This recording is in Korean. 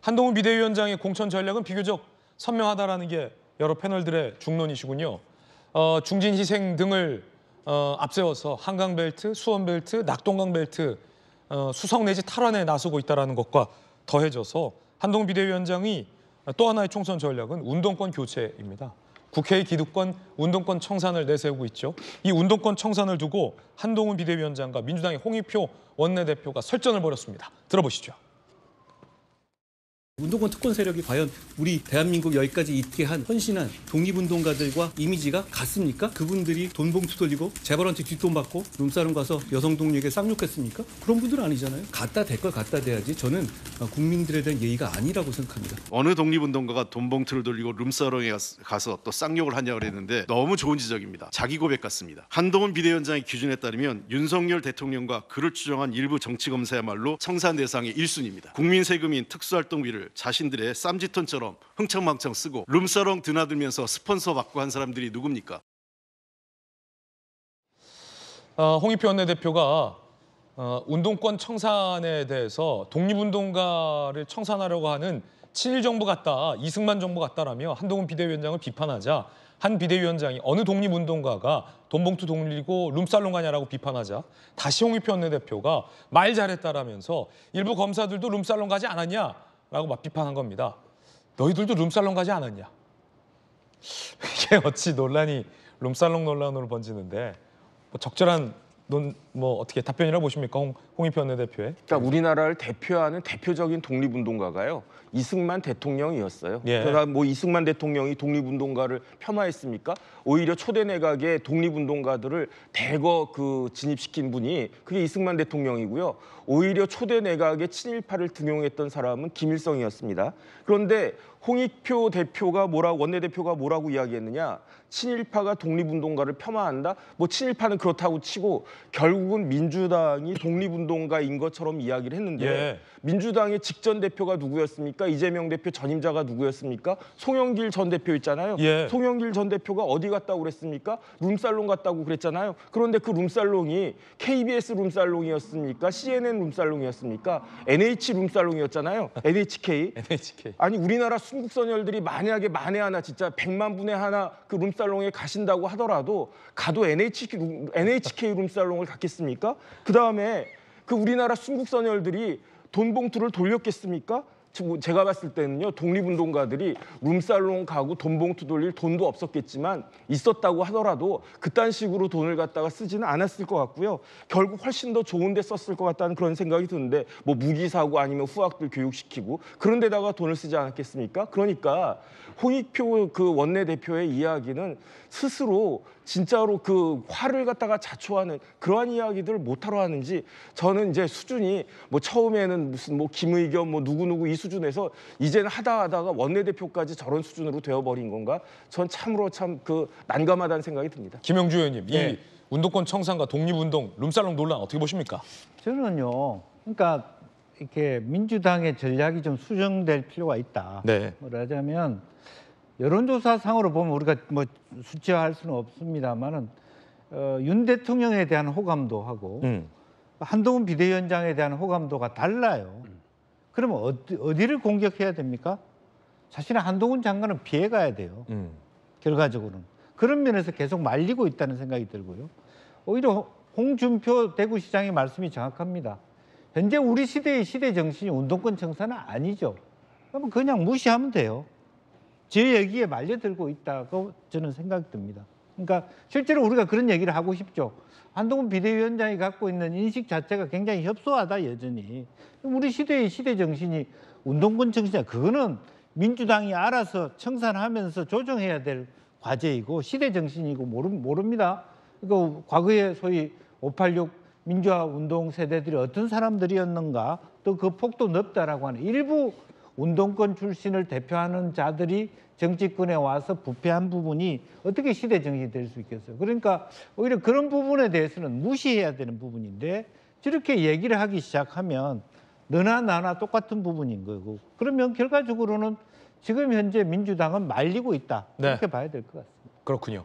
한동훈 비대위원장의 공천 전략은 비교적 선명하다라는 게 여러 패널들의 중론이시군요. 중진 희생 등을 앞세워서 한강벨트, 수원벨트, 낙동강벨트 수성 내지 탈환에 나서고 있다는 것과 더해져서 한동훈 비대위원장이 또 하나의 총선 전략은 운동권 교체입니다. 국회의 기득권 운동권 청산을 내세우고 있죠. 이 운동권 청산을 두고 한동훈 비대위원장과 민주당의 홍익표 원내대표가 설전을 벌였습니다. 들어보시죠. 운동권 특권 세력이 과연 우리 대한민국 여기까지 있게 한 헌신한 독립운동가들과 이미지가 같습니까? 그분들이 돈 봉투 돌리고 재벌한테 뒷돈 받고 룸사롱 가서 여성 동료에게 쌍욕했습니까? 그런 분들은 아니잖아요. 갖다 댈 걸 갖다 대야지. 저는 국민들에 대한 예의가 아니라고 생각합니다. 어느 독립운동가가 돈 봉투를 돌리고 룸사롱에 가서 또 쌍욕을 하냐고 그랬는데 너무 좋은 지적입니다. 자기 고백 같습니다. 한동훈 비대위원장의 기준에 따르면 윤석열 대통령과 그를 추종한 일부 정치검사야말로 청산 대상의 1순위입니다. 국민 세금인 특수활동비를 자신들의 쌈짓돈처럼 흥청망청 쓰고 룸사롱 드나들면서 스폰서 받고 한 사람들이 누굽니까? 홍익표 원내대표가 운동권 청산에 대해서 독립운동가를 청산하려고 하는 친일 정부 같다, 이승만 정부 같다라며 한동훈 비대위원장을 비판하자 한 비대위원장이 어느 독립운동가가 돈봉투 돌리고 룸살롱 가냐라고 비판하자 다시 홍익표 원내대표가 말 잘했다라면서 일부 검사들도 룸살롱 가지 않았냐? 라고 막 비판한 겁니다. 너희들도 룸살롱 가지 않았냐? 이게 어찌 논란이 룸살롱 논란으로 번지는데 적절한 어떻게 답변이라고 보십니까? 홍익표 원내대표의? 그러니까 우리나라를 대표하는 대표적인 독립운동가가요. 이승만 대통령이었어요. 예. 그러니까 이승만 대통령이 독립운동가를 폄하했습니까? 오히려 초대 내각의 독립운동가들을 대거 진입시킨 분이 그게 이승만 대통령이고요. 오히려 초대 내각의 친일파를 등용했던 사람은 김일성이었습니다. 그런데 홍익표 대표가 원내대표가 뭐라고 이야기했느냐? 친일파가 독립운동가를 폄하한다? 친일파는 그렇다고 치고 결국은 민주당이 독립운동가인 것처럼 이야기를 했는데 예. 민주당의 직전 대표가 누구였습니까? 이재명 대표 전임자가 누구였습니까? 송영길 전 대표 있잖아요. 예. 송영길 전 대표가 어디 갔다고 그랬습니까? 룸살롱 갔다고 그랬잖아요. 그런데 그 룸살롱이 KBS 룸살롱이었습니까? CNN 룸살롱이었습니까? NH 룸살롱이었잖아요. NHK. NHK. 아니 우리나라 순국선열들이 만약에 만에 하나 진짜 100만 분의 하나 그 룸살롱에 가신다고 하더라도 가도 NHK 룸살롱을 갔겠습니까? 그다음에 그 우리나라 순국선열들이 돈 봉투를 돌렸겠습니까? 제가 봤을 때는요, 독립운동가들이 룸살롱 가고 돈 봉투 돌릴 돈도 없었겠지만 있었다고 하더라도 그딴 식으로 돈을 갖다가 쓰지는 않았을 것 같고요. 결국 훨씬 더 좋은 데 썼을 것 같다는 그런 생각이 드는데 무기 사고 아니면 후학들 교육시키고 그런 데다가 돈을 쓰지 않았겠습니까? 그러니까 홍익표 원내대표의 이야기는 스스로 진짜로 화를 갖다가 자초하는 그러한 이야기들을 못하러 하는지 저는 이제 수준이 처음에는 무슨 김의겸 누구누구 이 수준에서 이제는 하다가 원내대표까지 저런 수준으로 되어버린 건가? 전 참으로 난감하다는 생각이 듭니다. 김영주 의원님, 네. 이 운동권 청산과 독립운동, 룸살롱 논란 어떻게 보십니까? 저는요, 그러니까 이렇게 민주당의 전략이 좀 수정될 필요가 있다. 네. 말하자면 여론조사상으로 보면 우리가 수치화할 수는 없습니다만은 윤 대통령에 대한 호감도 하고 한동훈 비대위원장에 대한 호감도가 달라요. 그러면 어디를 공격해야 됩니까? 사실은 한동훈 장관은 피해가야 돼요. 결과적으로는. 그런 면에서 계속 말리고 있다는 생각이 들고요. 오히려 홍준표 대구시장의 말씀이 정확합니다. 현재 우리 시대의 시대 정신이 운동권 청산은 아니죠. 그러면 그냥 무시하면 돼요. 제 얘기에 말려들고 있다고 저는 생각이 듭니다. 그러니까 실제로 우리가 그런 얘기를 하고 싶죠. 한동훈 비대위원장이 갖고 있는 인식 자체가 굉장히 협소하다, 여전히. 우리 시대의 시대 정신이 운동권 정신이야. 그거는 민주당이 알아서 청산하면서 조정해야 될 과제이고 시대 정신이고 모릅니다. 그러니까 과거에 소위 586 민주화 운동 세대들이 어떤 사람들이었는가, 또 그 폭도 넓다라고 하는 일부 운동권 출신을 대표하는 자들이 정치권에 와서 부패한 부분이 어떻게 시대 정신이 될 수 있겠어요? 그러니까 오히려 그런 부분에 대해서는 무시해야 되는 부분인데 저렇게 얘기를 하기 시작하면 너나 나나 똑같은 부분인 거고, 그러면 결과적으로는 지금 현재 민주당은 말리고 있다, 네. 이렇게 봐야 될 것 같습니다. 그렇군요.